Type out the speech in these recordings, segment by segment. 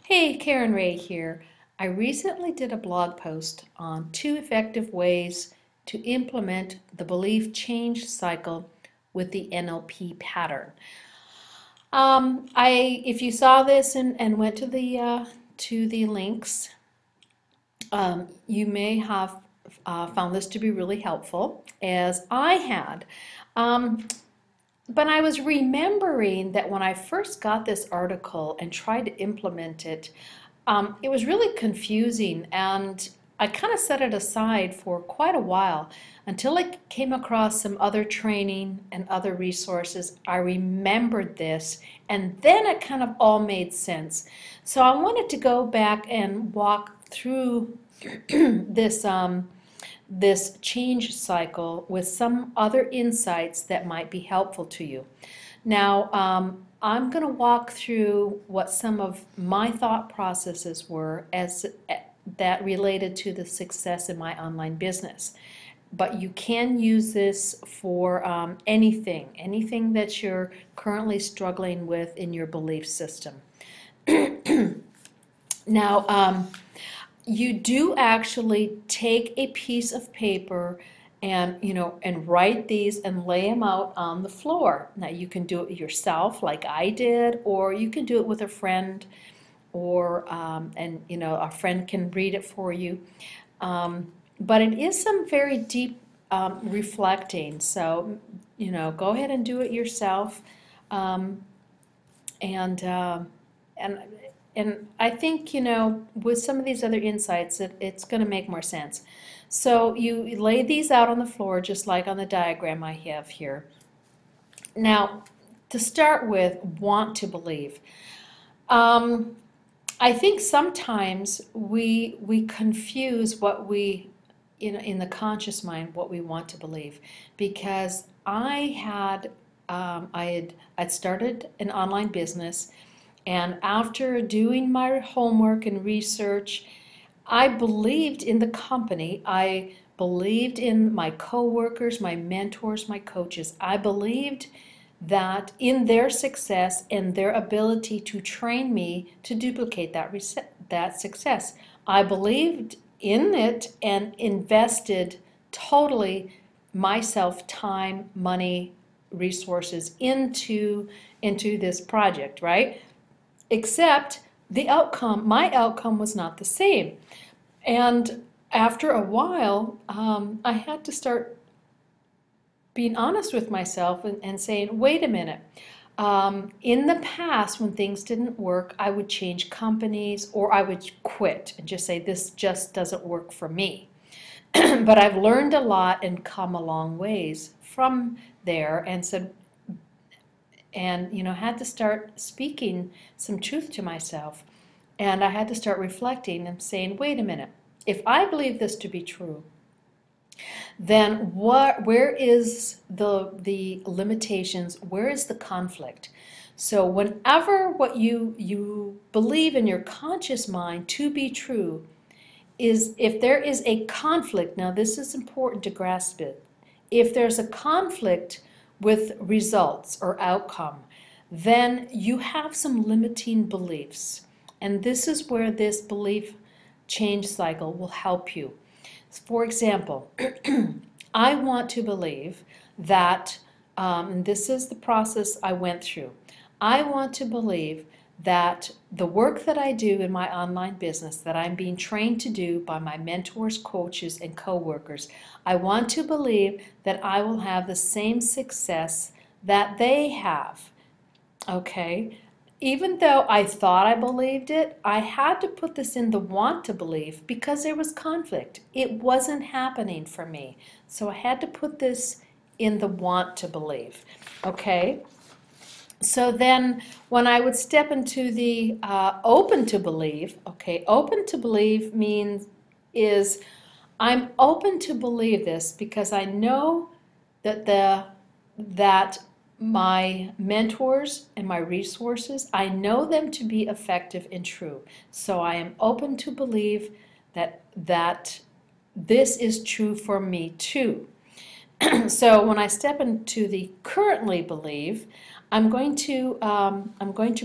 Hey, Karen Rae here. I recently did a blog post on 2 effective ways to implement the belief change cycle with the NLP pattern. If you saw this and went to the links, you may have found this to be really helpful, as I had. But I was remembering that when I first got this article and tried to implement it, it was really confusing, and I kind of set it aside for quite a while until I came across some other training and other resources. I remembered this, and then it kind of all made sense. So I wanted to go back and walk through this this change cycle with some other insights that might be helpful to you. Now, I'm going to walk through what some of my thought processes were as that related to the success in my online business. But you can use this for anything that you're currently struggling with in your belief system. Now, you do actually take a piece of paper and write these and lay them out on the floor. Now you can do it yourself like I did, or you can do it with a friend, or a friend can read it for you. But it is some very deep reflecting, so go ahead and do it yourself. And and I think, with some of these other insights, it's going to make more sense. So you lay these out on the floor, just like on the diagram I have here. Now, to start with, want to believe. I think sometimes we confuse what we, in the conscious mind, what we want to believe. Because I'd started an online business, and after doing my homework and research, I believed in the company. I believed in my coworkers, my mentors, my coaches. I believed that in their success and their ability to train me to duplicate that success. I believed in it and invested totally myself, time, money, resources into this project, right? Except the outcome, my outcome was not the same. And after a while, I had to start being honest with myself and saying, wait a minute. In the past, when things didn't work, I would change companies, or I would quit and just say, this just doesn't work for me. But I've learned a lot and come a long ways from there, and said, and had to start speaking some truth to myself. And I had to start reflecting and saying, wait a minute, if I believe this to be true, then where is the limitations, where is the conflict? So whenever what you believe in your conscious mind to be true is, if there is a conflict, now this is important to grasp it, if there's a conflict with results or outcome, then you have some limiting beliefs. And this is where this belief change cycle will help you. For example, I want to believe that, and this is the process I went through, I want to believe that the work that I do in my online business, that I'm being trained to do by my mentors, coaches, and coworkers, I want to believe that I will have the same success that they have. Okay? Even though I thought I believed it, I had to put this in the want to believe because there was conflict. It wasn't happening for me. So I had to put this in the want to believe. Okay? So then when I would step into the open to believe, okay, open to believe is I'm open to believe this because I know that my mentors and my resources, I know them to be effective and true. So I am open to believe that this is true for me too. So when I step into the currently believe, I'm going to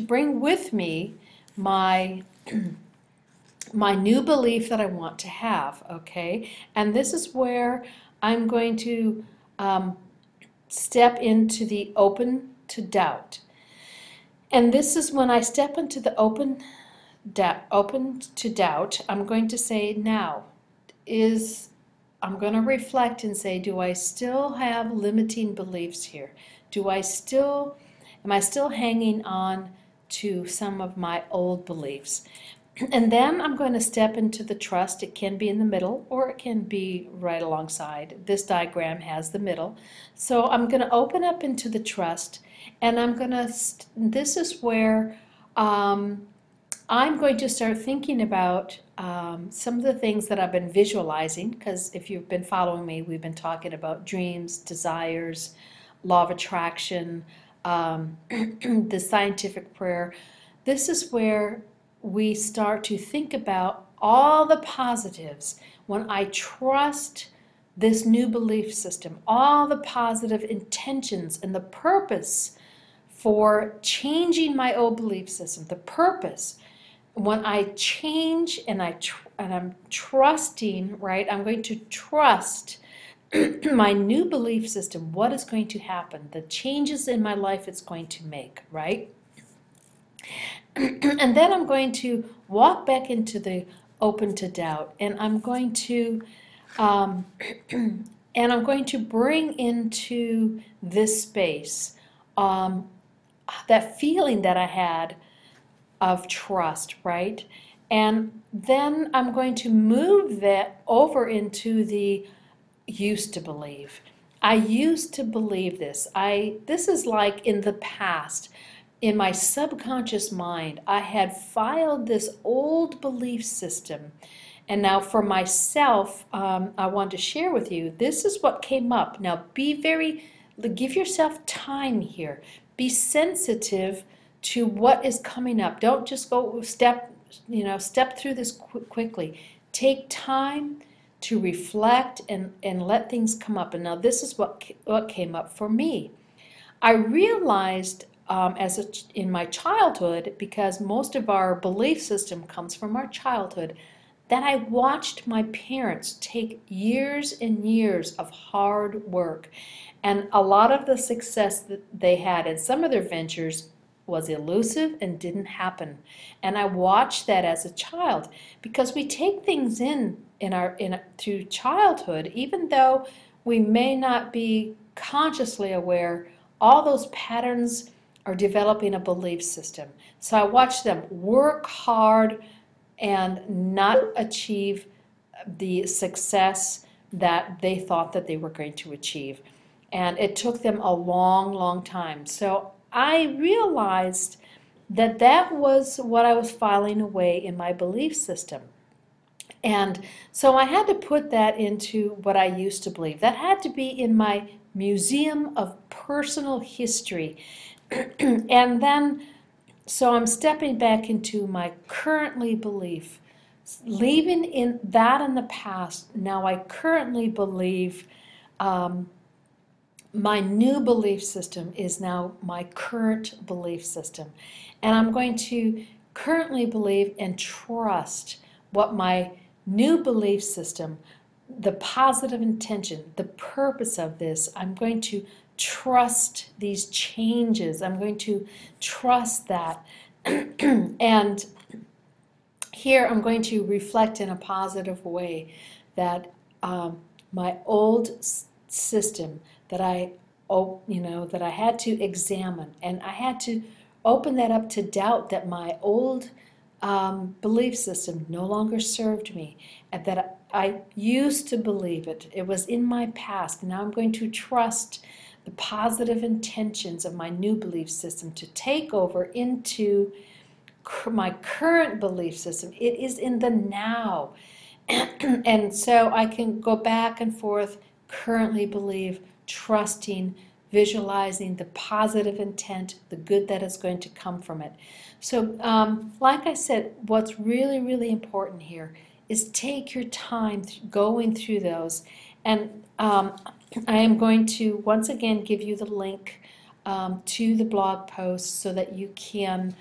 bring with me my my new belief that I want to have, okay? And this is where I'm going to step into the open to doubt. And this is when I step into the open to doubt, I'm going to say now, I'm going to reflect and say, do I still have limiting beliefs here? Am I still hanging on to some of my old beliefs? And then I'm going to step into the trust. It can be in the middle or it can be right alongside. This diagram has the middle. So I'm going to open up into the trust, and I'm going to, this is where I'm going to start thinking about some of the things that I've been visualizing, because if you've been following me, we've been talking about dreams, desires, law of attraction, the scientific prayer. This is where we start to think about all the positives when I trust this new belief system, all the positive intentions and the purpose for changing my old belief system, the purpose. When I change and I'm trusting, right? I'm going to trust my new belief system, what is going to happen, the changes in my life it's going to make, right? And then I'm going to walk back into the open to doubt, and I'm going to bring into this space that feeling that I had of trust, right? And then I'm going to move that over into the used to believe. I used to believe this. This is like in the past. In my subconscious mind, I had filed this old belief system. And now for myself, I want to share with you, this is what came up. Now give yourself time here. Be sensitive to what is coming up. Don't just go step through this quickly. Take time to reflect and let things come up. And now this is what came up for me. I realized in my childhood, because most of our belief system comes from our childhood, that I watched my parents take years and years of hard work, and a lot of the success that they had in some of their ventures was elusive and didn't happen. And I watched that as a child, because we take things through childhood, even though we may not be consciously aware. All those patterns are developing a belief system. So I watched them work hard and not achieve the success that they thought that they were going to achieve. And it took them a long, long time. So I realized that that was what I was filing away in my belief system. And so I had to put that into what I used to believe. That had to be in my museum of personal history. And then, so I'm stepping back into my currently belief, leaving in the past. Now I currently believe, my new belief system is now my current belief system. And I'm going to currently believe and trust what my new belief system, the positive intention, the purpose of this. I'm going to trust these changes. I'm going to trust that. And here I'm going to reflect in a positive way that my old system that I had to examine, and I had to open that up to doubt that my old belief system no longer served me, and that I used to believe it. It was in my past. Now I'm going to trust the positive intentions of my new belief system to take over into my current belief system. It is in the now. And so I can go back and forth, currently believe, trusting, visualizing the positive intent, the good that is going to come from it. So like I said, what's really, really important here is take your time going through those. And I am going to once again give you the link to the blog post so that you can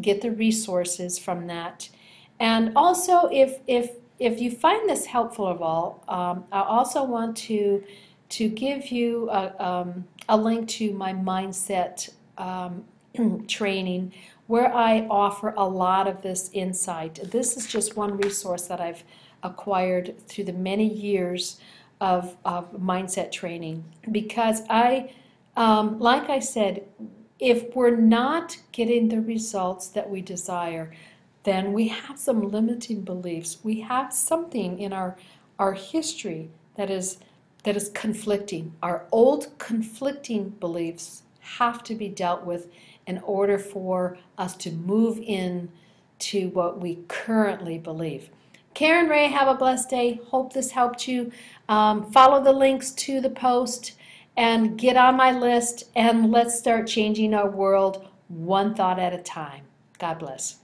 get the resources from that. And also, if you find this helpful at all, I also want to give you a link to my mindset training, where I offer a lot of this insight. This is just one resource that I've acquired through the many years of mindset training, because like I said, if we're not getting the results that we desire, then we have some limiting beliefs. We have something in our history that is conflicting. Our old conflicting beliefs have to be dealt with in order for us to move in to what we currently believe. Karen Rae, have a blessed day. Hope this helped you. Follow the links to the post and get on my list, and let's start changing our world one thought at a time. God bless.